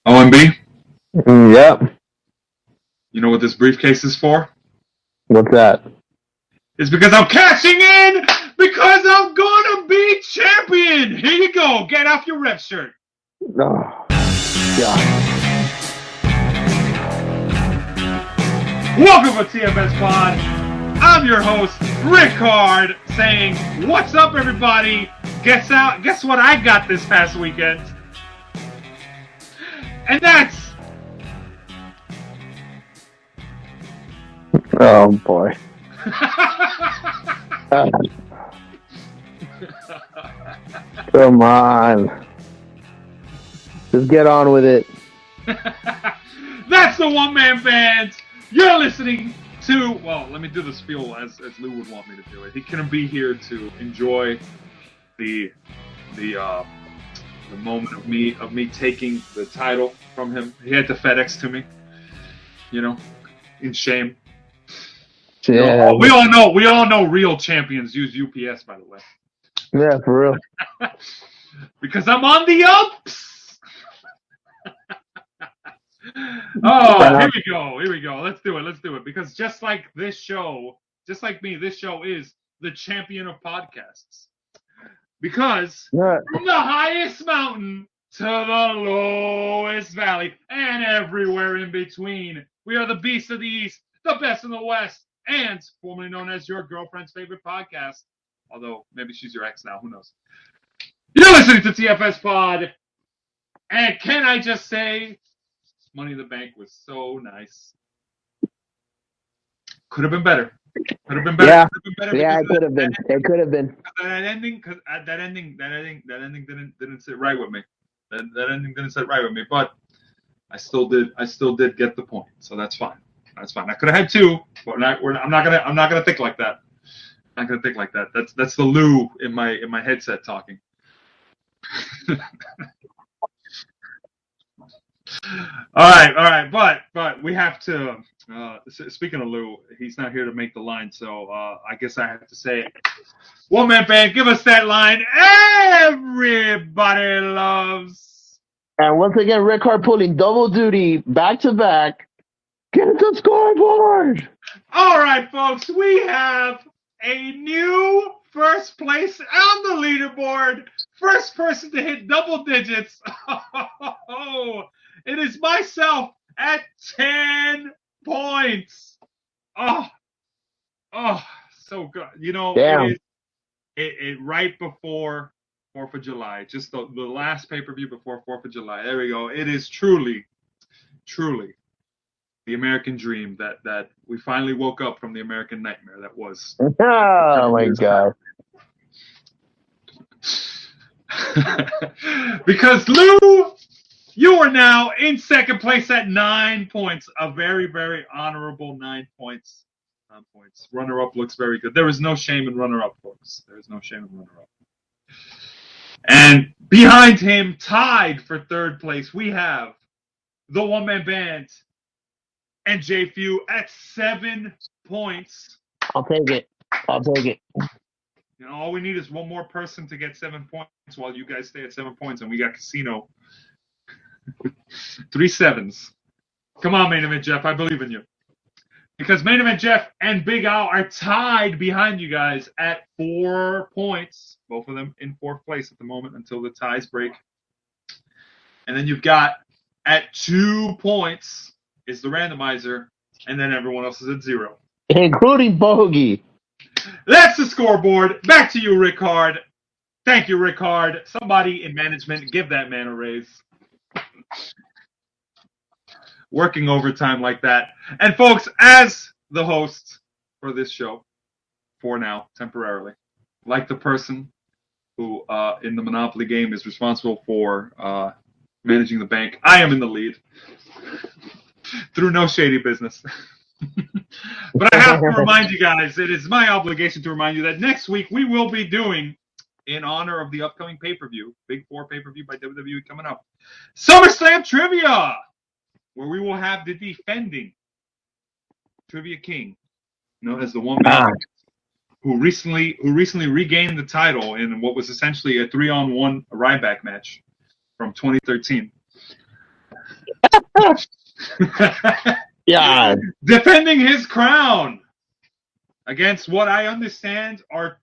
OMB, Yep. you know what this briefcase is for? What's that? It's because I'm cashing in because I'm gonna be champion. Here you go. Get off your ref shirt. Oh, God. Welcome to TFS Pod. I'm your host, RIC-HARD, saying, what's up, everybody? Guess what I got this past weekend? And that's... Oh, boy. Come on. Just get on with it. That's the one-man band. You're listening to... Well, let me do the spiel as Lou would want me to do it. He couldn't be here to enjoy the moment of me taking the title from him. He had to FedEx to me, in shame. Yeah. We all know real champions use UPS, by the way. Yeah, for real. Because I'm on the ups. Oh, here we go. Let's do it. Because just like this show, just like me, this show is the champion of podcasts. Because from the highest mountain to the lowest valley and everywhere in between, we are the beasts of the East, the best in the West, and formerly known as your girlfriend's favorite podcast. Although maybe she's your ex now, who knows? You're listening to TFS Pod, and can I just say, Money in the Bank was so nice. Could have been better. Yeah, it could have been. It could have been. That ending didn't sit right with me. That ending didn't sit right with me, but I still did get the point, so that's fine. I could have had two, but I'm not gonna think like that. I'm not gonna think like that. That's the Lou in my headset talking. All right, but we have to. Speaking of Lou, he's not here to make the line, so I guess I have to say it. One man band, give us that line everybody loves. And once again, RIC-HARD pulling double duty back to back. Get it to the scoreboard. All right, folks, we have a new first place on the leaderboard. First person to hit double digits. It is myself at 10 points. Oh, so good. Damn. It right before 4th of July, just the last pay-per-view before 4th of July. There we go. It is truly the American dream that we finally woke up from the American nightmare that was. Oh, my God. Because Lou, you are now in second place at 9 points. A very, very honorable 9 points. 9 points. Runner-up looks very good. There is no shame in runner-up, folks. There is no shame in runner-up. And behind him, tied for third place, we have the one-man band and J Few at 7 points. I'll take it. All we need is one more person to get 7 points while you guys stay at 7 points, and we got Casino. 3 sevens. Come on, Main Event Jeff. I believe in you. Because Main Event Jeff and Big Al are tied behind you guys at 4 points. Both of them in 4th place at the moment until the ties break. And then you've got at 2 points is the randomizer, and then everyone else is at 0. Including Bogey. That's the scoreboard. Back to you, RIC-HARD. Thank you, RIC-HARD. Somebody in management, give that man a raise. Working overtime like that. And folks, as the host for this show, for now, temporarily, like the person who in the Monopoly game is responsible for managing the bank, I am in the lead through no shady business. But I have to remind you guys, it is my obligation to remind you that next week we will be doing, in honor of the upcoming pay-per-view, Big 4 pay-per-view by WWE coming up, SummerSlam Trivia, where we will have the defending Trivia King, known as the one man who recently regained the title in what was essentially a 3-on-1 Ryback match from 2013. Yeah. Defending his crown against what I understand are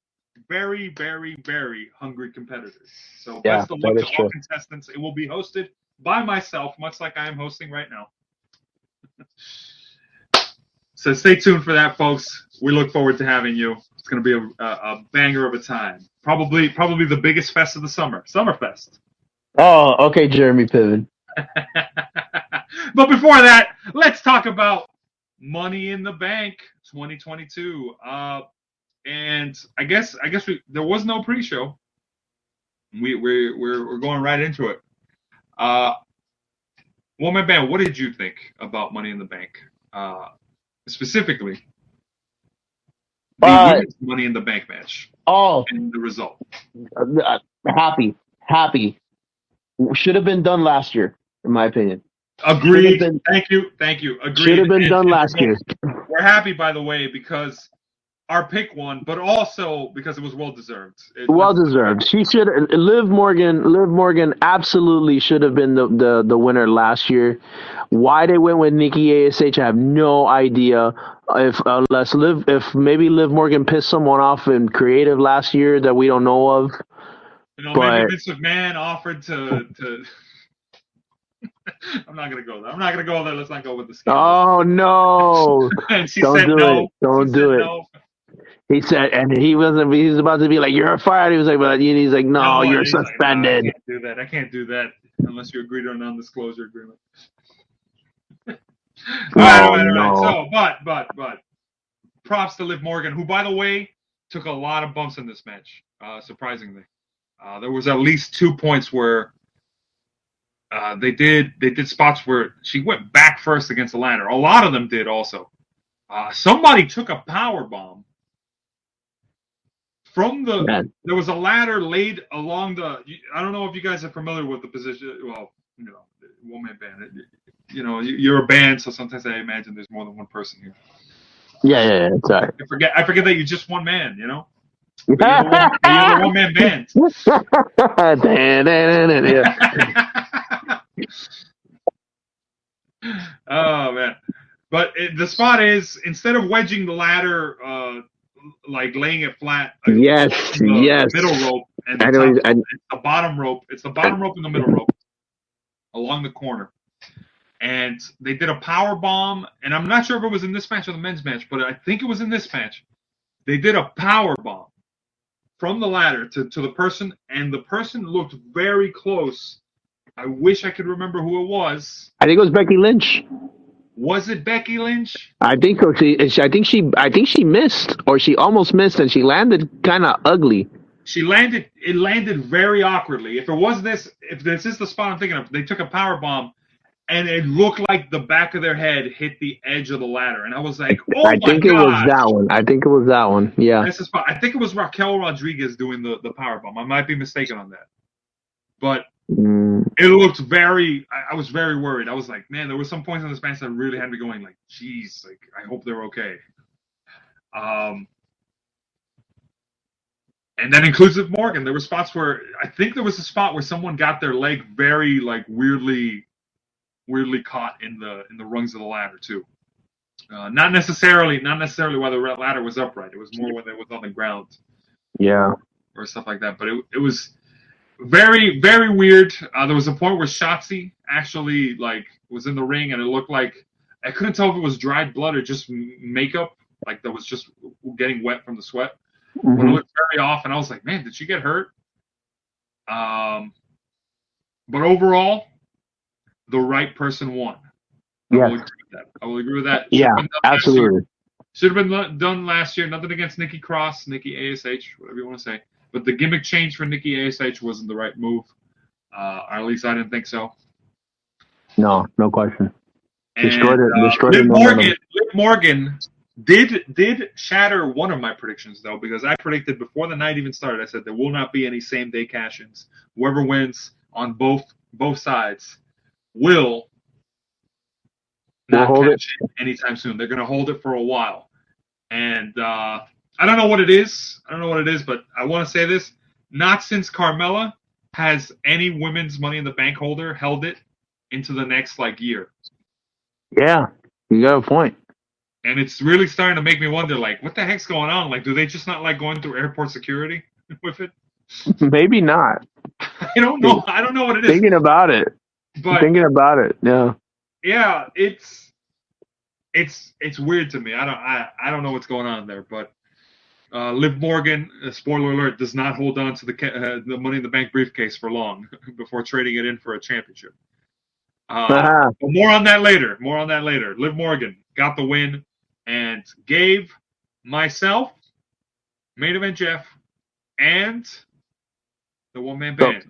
very, very, very hungry competitors. So Yeah, best of that luck to is all true. contestants. It will be hosted by myself, much like I am hosting right now. So stay tuned for that, folks. We look forward to having you. It's going to be a banger of a time. Probably the biggest fest of the summer, Summerfest. Oh, okay, Jeremy Piven. But before that, let's talk about Money in the Bank 2022. And I guess there was no pre-show. We're going right into it. Woman Band, what did you think about Money in the Bank? Specifically, the women's Money in the Bank match and the result. Happy. Should have been done last year, in my opinion. Agreed. Thank you. Agreed. Should have been done last year. We're happy, by the way, because our pick won, but also because it was well deserved. Well deserved. She should. Liv Morgan absolutely should have been the winner last year. Why they went with Nikki ASH, I have no idea. If maybe Liv Morgan pissed someone off in creative last year that we don't know of. Maybe Vince McMahon offered to I'm not gonna go there. Let's not go with the scandal. Oh no! And she said no. Don't do it. No. He said, and he was about to be like, "You're fired." He was like, "But he's like, no, you're suspended." Like, no, I can't do that unless you agree to a non-disclosure agreement. All right. So, but props to Liv Morgan, who, by the way, took a lot of bumps in this match. Surprisingly, there was at least 2 points where they did spots where she went back first against the ladder. A lot of them did also. Somebody took a power bomb from there was a ladder laid along the. I don't know if you guys are familiar with the position. Well, one-man band. You're a band, so sometimes I imagine there's more than one person here. Yeah. Sorry. I forget that you're just one man. You're the one-man band. Oh man! But the spot is, instead of wedging the ladder, like laying it flat. Yes. Middle rope and it's the bottom rope. It's the bottom rope and the middle rope along the corner. And they did a power bomb, and I'm not sure if it was in this match or the men's match, but I think it was in this match. They did a power bomb from the ladder to the person, and the person looked very close. I wish I could remember who it was. I think it was Becky Lynch. Was it Becky Lynch? I think so. I think she missed, or she almost missed, and she landed kind of ugly. It landed very awkwardly. If this is the spot I'm thinking of, they took a power bomb, and it looked like the back of their head hit the edge of the ladder, and I was like, "Oh my god!" I think it was that one. Yeah. That's the spot. I think it was Raquel Rodriguez doing the power bomb. I might be mistaken on that, but it looked very. I was very worried. I was like, man, there were some points in this match that really had me going, like, geez, like I hope they're okay. And that includes Liv Morgan. There were spots where I think there was a spot where someone got their leg very like weirdly caught in the rungs of the ladder too. Not necessarily while the ladder was upright. It was more when it was on the ground. Yeah. Or stuff like that. But it was very, very weird. There was a point where Shotzi actually was in the ring, and it looked like I couldn't tell if it was dried blood or just makeup, like that was just getting wet from the sweat. Mm-hmm. But it looked very off, and I was like, man, did she get hurt? But overall, the right person won. I will agree with that. Yeah, absolutely. Should have been done last year. Nothing against Nikki Cross, Nikki ASH, whatever you want to say. But the gimmick change for Nikki ASH wasn't the right move. Or at least I didn't think so. No question. Destroyed Liv Morgan did shatter one of my predictions, though, because I predicted before the night even started, I said there will not be any same-day cash-ins. Whoever wins on both sides will not cash in anytime soon. They're going to hold it for a while. And I don't know what it is. But I want to say this. Not since Carmella has any women's Money in the Bank holder held it into the next year. Yeah, you got a point. And it's really starting to make me wonder, what the heck's going on? Do they just not like going through airport security with it? Maybe not. I don't know. I don't know what it is. Thinking about it. Yeah. Yeah, it's weird to me. I don't know what's going on there, but Liv Morgan, spoiler alert, does not hold on to the Money in the Bank briefcase for long before trading it in for a championship. But more on that later. Liv Morgan got the win and gave myself, Main Event Jeff, and the one-man band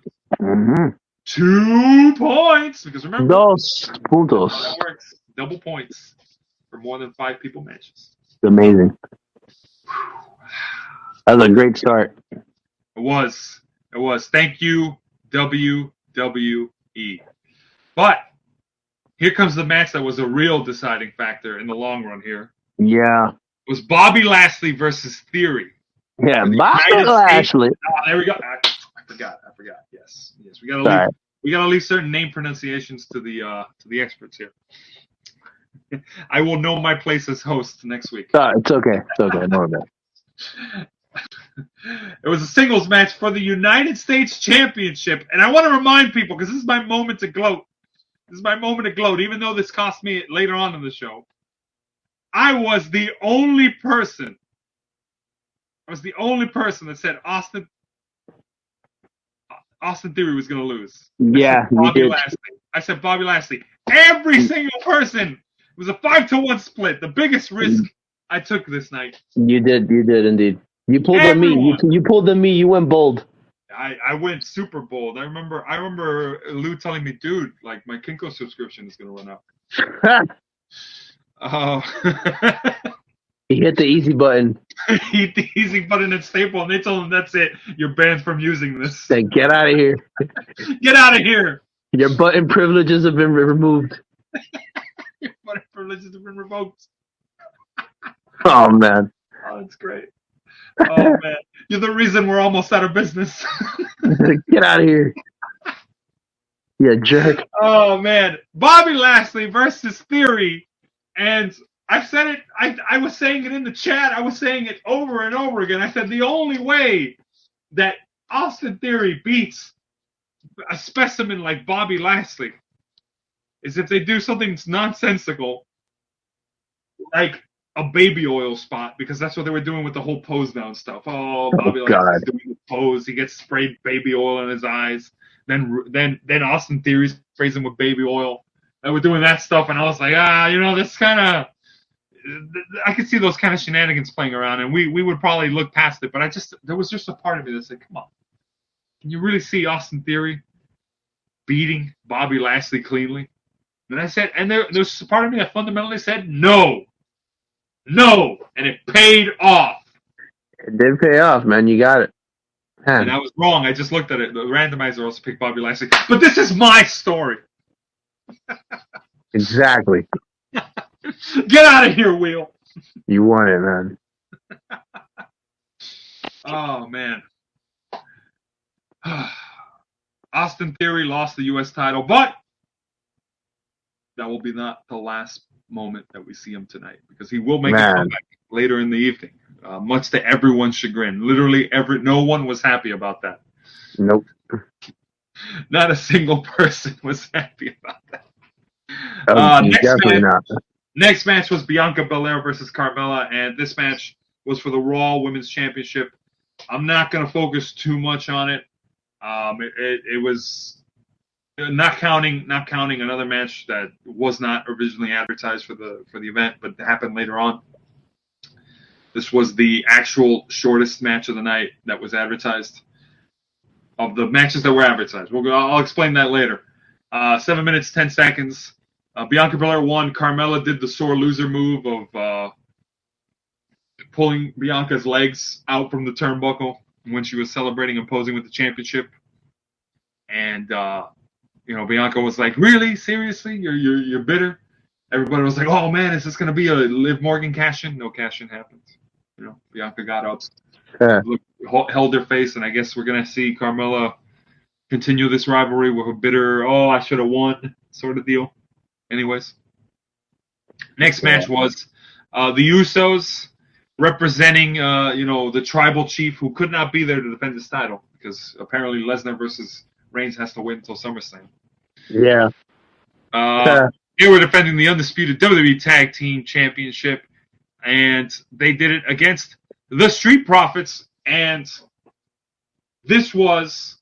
2 points, because remember, Dos puntos. That works. Double points for more than 5 people matches. Amazing. That was a great start. It was. Thank you, WWE. But here comes the match that was a real deciding factor in the long run here. Yeah. It was Bobby Lashley versus Theory. Yeah, Bobby Lashley. Oh, there we go. I forgot. Yes. We gotta leave certain name pronunciations to the experts here. I will know my place as host next week. It's okay. No, man. It was a singles match for the United States Championship, and I want to remind people, because this is my moment to gloat. Even though this cost me later on in the show. I was the only person that said Austin Theory was going to lose. Yeah, Bobby Lashley. I said Bobby Lashley. Every single person. It was a 5-1 split. The biggest risk I took this night. You did indeed. You pulled the me. You pulled the me. You went bold. I went super bold. I remember Lou telling me, dude, my Kinko subscription is going to run out. He hit the easy button. He hit the easy button at Staple, and they told him, that's it. You're banned from using this. Say, get out of here. Get out of here. Your button privileges have been removed. Your button privileges have been revoked. Oh, man. Oh, that's great. Oh, man. You're the reason we're almost out of business. Get out of here. You jerk. Oh, man. Bobby Lashley versus Theory. And I've said it. I was saying it in the chat. I was saying it over and over again. I said the only way that Austin Theory beats a specimen like Bobby Lashley is if they do something nonsensical, like a baby oil spot, because that's what they were doing with the whole pose down stuff. Oh, Bobby Lashley's doing the pose. He gets sprayed baby oil in his eyes. Then Austin Theory sprays him with baby oil. And we're doing that stuff, and I was like, this kind of, I could see those kind of shenanigans playing around, and we would probably look past it. But there was just a part of me that said, come on, can you really see Austin Theory beating Bobby Lashley cleanly? And I said, and there's a part of me that fundamentally said, no, and it paid off. It did pay off, man. You got it. Man. And I was wrong. I just looked at it. The randomizer also picked Bobby Lashley. But this is my story. Exactly. Get out of here, Wheel. You won it, man. Oh, man. Austin Theory lost the U.S. title, but that will be not the last moment that we see him tonight, because he will make a comeback later in the evening, much to everyone's chagrin. Literally, no one was happy about that. Nope. Not a single person was happy about that. Next match was Bianca Belair versus Carmella, and this match was for the Raw Women's Championship. I'm not going to focus too much on it. It was not counting another match that was not originally advertised for the event, but happened later on. This was the actual shortest match of the night that was advertised. Of the matches that were advertised, I'll explain that later. 7 minutes 10 seconds. Bianca Belair won. Carmella did the sore loser move of pulling Bianca's legs out from the turnbuckle when she was celebrating and posing with the championship. And Bianca was like, "Really? Seriously? You're bitter?" Everybody was like, "Oh man, is this going to be a Liv Morgan cash-in?" No cash-in happened. Bianca got up, held her face, and I guess we're going to see Carmella continue this rivalry with a bitter, "Oh, I should have won." sort of deal. Anyways, next match was the Usos representing, the tribal chief who could not be there to defend his title because apparently Lesnar versus Reigns has to wait until SummerSlam. Yeah. They were defending the undisputed WWE Tag Team Championship, and they did it against the Street Profits. And this was,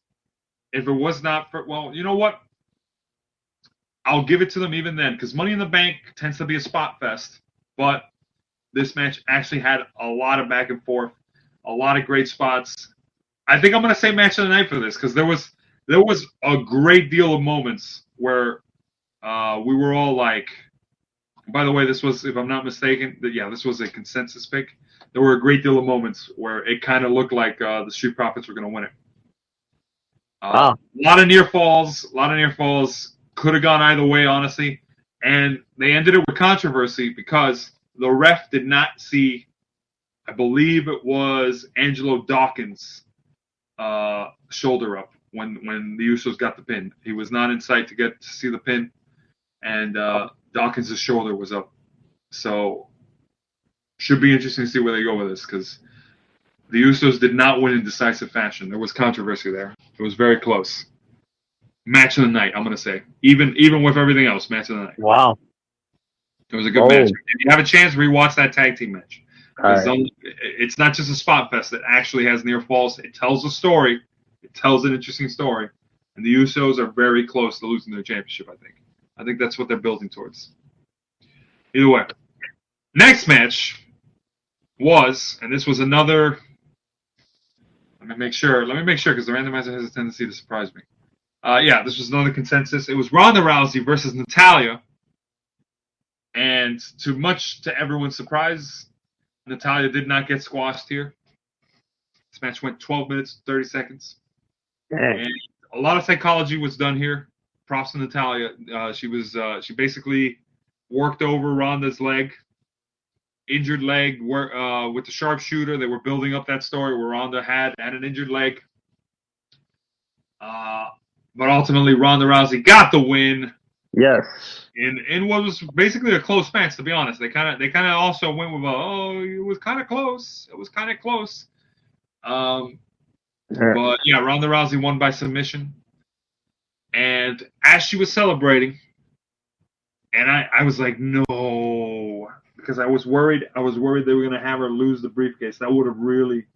if it was not for, well, you know what? I'll give it to them even then, because Money in the Bank tends to be a spot fest, but this match actually had a lot of back and forth, a lot of great spots. I think I'm going to say match of the night for this, because there was a great deal of moments where we were all like, by the way, this was, if I'm not mistaken, this was a consensus pick. There were a great deal of moments where it kind of looked like the Street Profits were going to win it. A lot of near falls. Could have gone either way, honestly. And they ended it with controversy because the ref did not see, I believe it was Angelo Dawkins' shoulder up when the Usos got the pin. He was not in sight to get to see the pin, and Dawkins' shoulder was up. So should be interesting to see where they go with this, because the Usos did not win in decisive fashion. There was controversy there. It was very close. Match of the night, I'm going to say. Even with everything else, match of the night. Wow. It was a good match. If you have a chance, rewatch that tag team match. Right. It's not just a spot fest. It actually has near falls. It tells a story. It tells an interesting story. And the Usos are very close to losing their championship, I think. I think that's what they're building towards. Either way. Next match was, and this was another, let me make sure, because the randomizer has a tendency to surprise me. This was another consensus. It was Ronda Rousey versus Natalya. And to everyone's surprise, Natalya did not get squashed here. This match went 12 minutes, 30 seconds. And a lot of psychology was done here. Props to Natalya. She basically worked over Ronda's leg, injured leg, with the sharpshooter. They were building up that story where Ronda had an injured leg. But ultimately, Ronda Rousey got the win. Yes. In what was basically a close match, to be honest. They kind of also went with it was kind of close. It was kind of close. But Ronda Rousey won by submission. And as she was celebrating, and I was like, no, because I was worried they were going to have her lose the briefcase. That would have really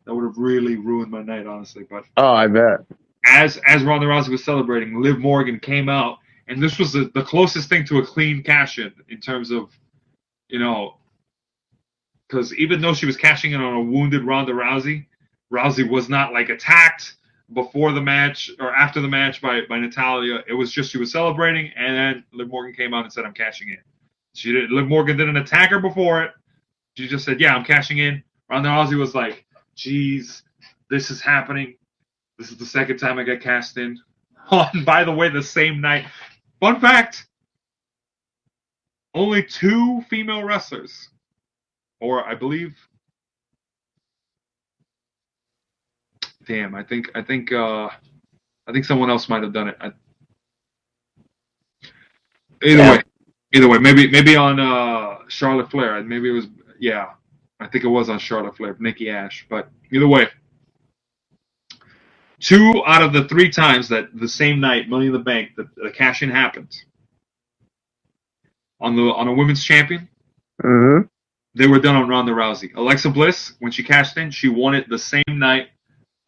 ruined my night, honestly. But I bet. As Ronda Rousey was celebrating, Liv Morgan came out, and this was the closest thing to a clean cash-in terms of, because even though she was cashing in on a wounded Ronda Rousey, Rousey was not like attacked before the match or after the match by Natalya. It was just she was celebrating, and then Liv Morgan came out and said, "I'm cashing in." Liv Morgan didn't attack her before it. She just said, "Yeah, I'm cashing in." Ronda Rousey was like, "Geez, this is happening. This is the second time I got cast in." And by the way, the same night. Fun fact: only 2 female wrestlers, or I believe. Damn, I think someone else might have done it. Either way, maybe on Charlotte Flair. Maybe it was, I think it was on Charlotte Flair, Nikki Ash. But either way, 2 out of the 3 times that the same night, Money in the Bank, the cash-in happened on a women's champion. Mm-hmm. They were done on Ronda Rousey. Alexa Bliss, when she cashed in, she won it the same night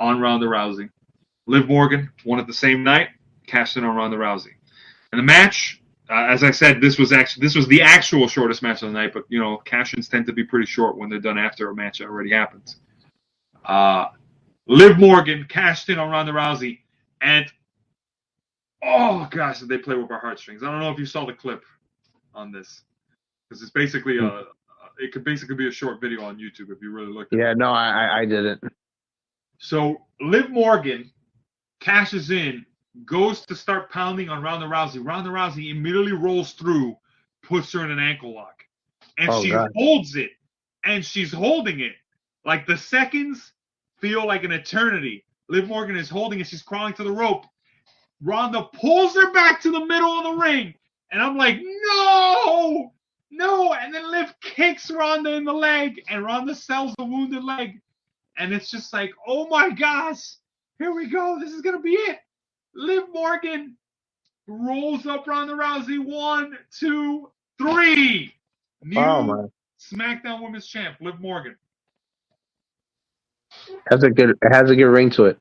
on Ronda Rousey. Liv Morgan won it the same night, cashed in on Ronda Rousey. And the match, as I said, this was the actual shortest match of the night. But cash-ins tend to be pretty short when they're done after a match that already happened. Liv Morgan cashed in on Ronda Rousey, and oh gosh, did they play with our heartstrings? I don't know if you saw the clip on this, because it's basically it could basically be a short video on YouTube if you really look. Yeah, no, I didn't. So Liv Morgan cashes in, goes to start pounding on Ronda Rousey. Ronda Rousey immediately rolls through, puts her in an ankle lock, and she holds it, and she's holding it like the seconds feel like an eternity. Liv Morgan is holding it. She's crawling to the rope. Ronda pulls her back to the middle of the ring. And I'm like, no! No! And then Liv kicks Ronda in the leg. And Ronda sells the wounded leg. And it's just like, oh my gosh. Here we go. This is going to be it. Liv Morgan rolls up Ronda Rousey. 1, 2, 3. New SmackDown Women's Champ, Liv Morgan. It has a good ring to it.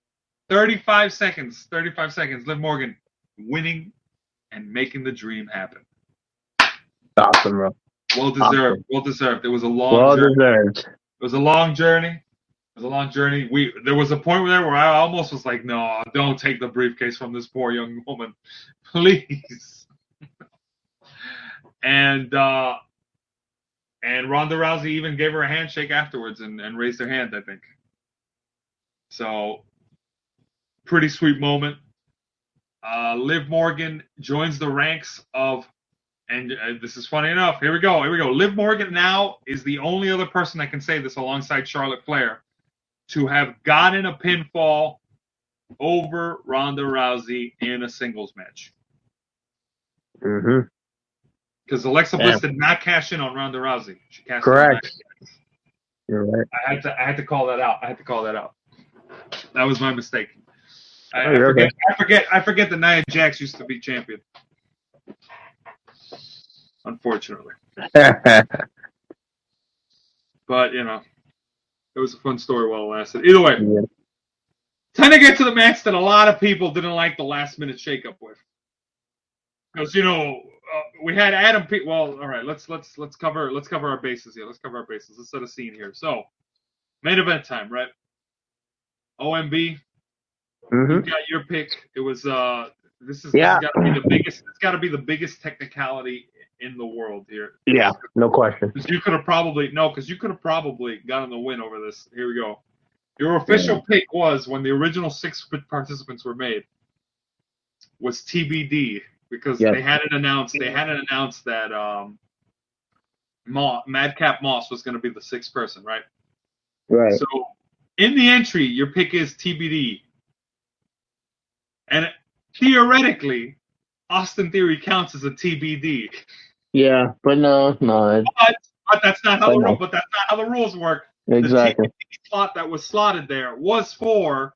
35 seconds. Liv Morgan winning and making the dream happen. Awesome, bro. Well deserved. Well deserved. It was a long journey. Deserved. It was a long journey. There was a point there where I almost was like, no, don't take the briefcase from this poor young woman. Please. And Ronda Rousey even gave her a handshake afterwards and raised her hand, I think. So, pretty sweet moment. Liv Morgan joins the ranks of, and this is funny enough. Here we go. Liv Morgan now is the only other person that can say this alongside Charlotte Flair to have gotten a pinfall over Ronda Rousey in a singles match. Mm-hmm. Because Alexa Bliss did not cash in on Ronda Rousey. She cashed Correct. in on You're right. I had to call that out. That was my mistake. I forget that Nia Jax used to be champion. Unfortunately. But, it was a fun story while it lasted. Either way, time to get to the match that a lot of people didn't like the last minute shakeup with. Because, we had Adam P. Well, all right, let's cover our bases here. Let's set a scene here. So, main event time, right? OMB. Mm-hmm. You got your pick. It was this has got to be the biggest. It's got to be the biggest technicality in the world here. Yeah, no question. Because you could have probably gotten the win over this. Here we go. Your official pick was, when the original 6 participants were made, was TBD, because they hadn't announced that Madcap Moss was going to be the 6th person, right? Right. So in the entry, your pick is TBD. And theoretically, Austin Theory counts as a TBD. Yeah, but no. But that's not how the rules work. Exactly. The TBD slot that was slotted there was for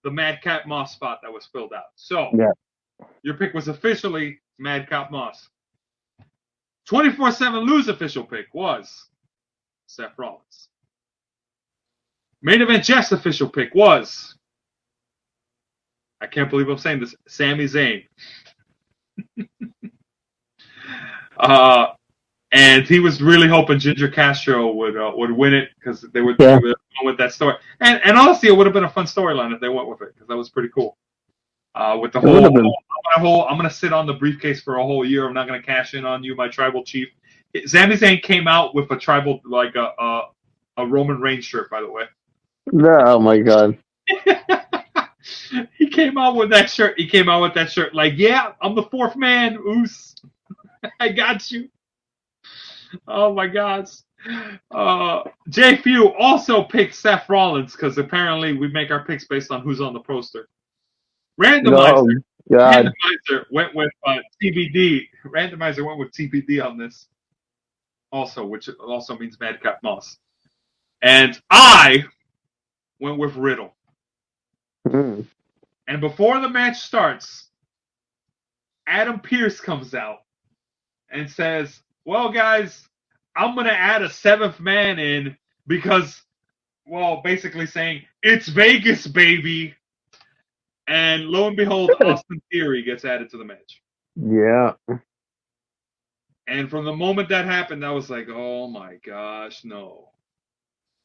the Madcap Moss spot that was filled out. So your pick was officially Madcap Moss. 24/7 Lou's official pick was Seth Rollins. Main event Jeff's official pick was, I can't believe I'm saying this, Sami Zayn. And he was really hoping Ginger Castro would win it, because they would go with that story. And honestly, it would have been a fun storyline if they went with it, because that was pretty cool. With the whole, I'm gonna sit on the briefcase for a whole year. I'm not gonna cash in on you, my tribal chief. Sami Zayn came out with a tribal, like a Roman Reigns shirt, by the way. Oh my God. He came out with that shirt. Like, yeah, I'm the 4th man. Oos. I got you. Oh my gosh. Jay Few also picked Seth Rollins, because apparently we make our picks based on who's on the poster. Randomizer went with TBD. Randomizer went with TBD on this. Also, which also means Madcap Moss. And I went with Riddle. Mm. And before the match starts, Adam Pearce comes out and says, well, guys, I'm going to add a 7th man in because, well, basically saying, it's Vegas, baby. And lo and behold, Austin Theory gets added to the match. Yeah. And from the moment that happened, I was like, oh my gosh, no.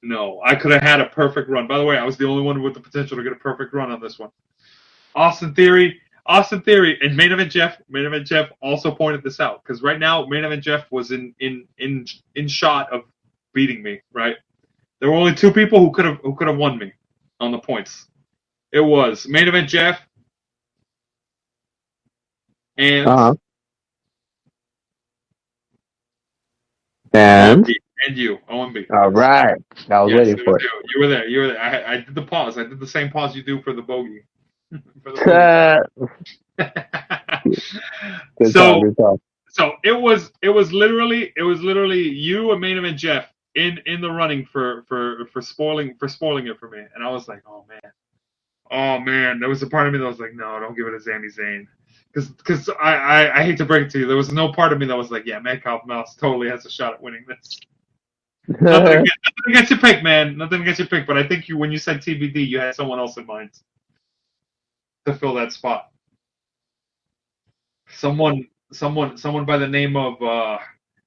No, I could have had a perfect run. By the way, I was the only one with the potential to get a perfect run on this one. Austin Theory, and Main Event Jeff also pointed this out, because right now Main Event Jeff was in shot of beating me. Right, there were only 2 people who could have won me on the points. It was Main Event Jeff and and you, OMB. All right, I was waiting for it. You were there. I did the pause. I did the same pause you do for the bogey. for the Good so talk, good talk. so it was literally you and Main Event Jeff in the running for spoiling it for me, and I was like, oh man, there was a part of me that was like, no, don't give it to Sami Zayn, because I hate to break it to you, there was no part of me that was like, yeah, Madcap Mouse totally has a shot at winning this. Nothing against your pick, man. Nothing against your pick, but I think when you said TBD, you had someone else in mind to fill that spot. Someone by the name of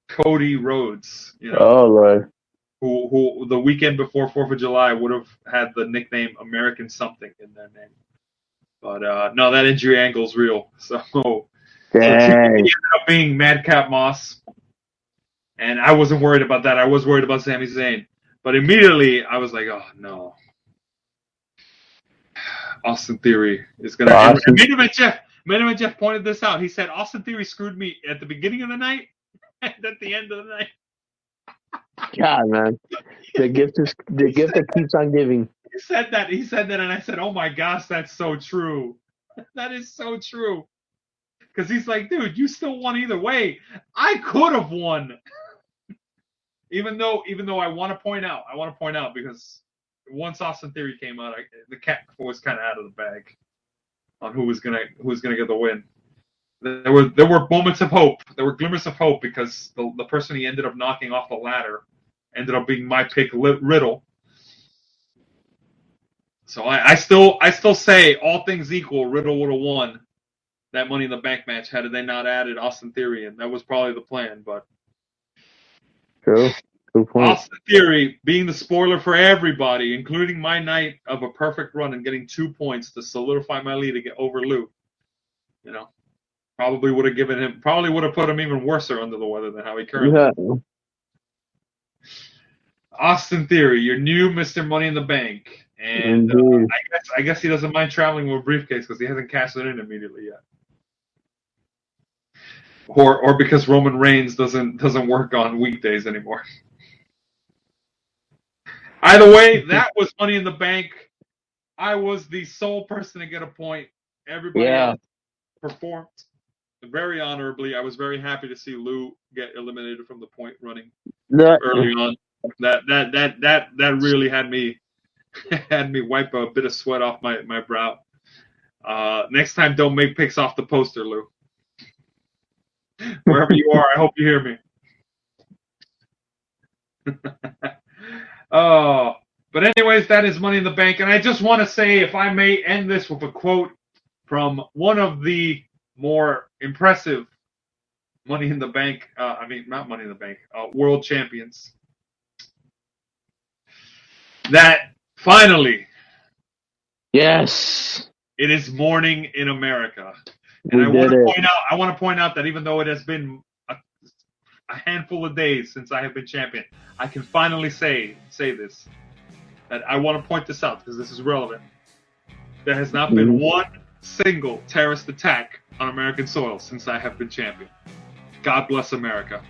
Cody Rhodes, Oh Lord. who the weekend before 4th of July would have had the nickname American something in their name. But no, that injury angle's real. So TBD ended up being Madcap Moss. And I wasn't worried about that. I was worried about Sami Zayn. But immediately I was like, oh no. Austin Theory is going to. And Main Event Jeff pointed this out. He said Austin Theory screwed me at the beginning of the night and at the end of the night. God, man. The gift that keeps on giving. He said that, and I said, oh my gosh, that's so true. That is so true. Because he's like, dude, you still won either way. I could have won. Even though I want to point out because once Austin Theory came out, the cat was kind of out of the bag on who was gonna get the win. There were moments of hope. There were glimmers of hope because the person he ended up knocking off the ladder ended up being my pick, Riddle. So I still say, all things equal, Riddle would have won that Money in the Bank match had they not added Austin Theory, and that was probably the plan. But true. Good point. Austin Theory being the spoiler for everybody, including my night of a perfect run and getting 2 points to solidify my lead to get over Lou. Probably would have put him even worse under the weather than how he currently is. Austin Theory, your new Mr. Money in the Bank. And I guess he doesn't mind traveling with a briefcase because he hasn't cashed it in immediately yet. Or because Roman Reigns doesn't work on weekdays anymore. Either way, that was Money in the Bank. I was the sole person to get a point. Everybody else performed very honorably. I was very happy to see Lou get eliminated from the point running early on. That really had me wipe a bit of sweat off my brow. Next time, don't make picks off the poster, Lou. Wherever you are, I hope you hear me. But anyways, that is Money in the Bank. And I just want to say, if I may end this with a quote from one of the more impressive Money in the Bank, not Money in the Bank, world champions, that finally, yes, it is morning in America. And I want to point out that even though it has been a handful of days since I have been champion, I can finally say this. That I want to point this out because this is relevant. There has not been one single terrorist attack on American soil since I have been champion. God bless America.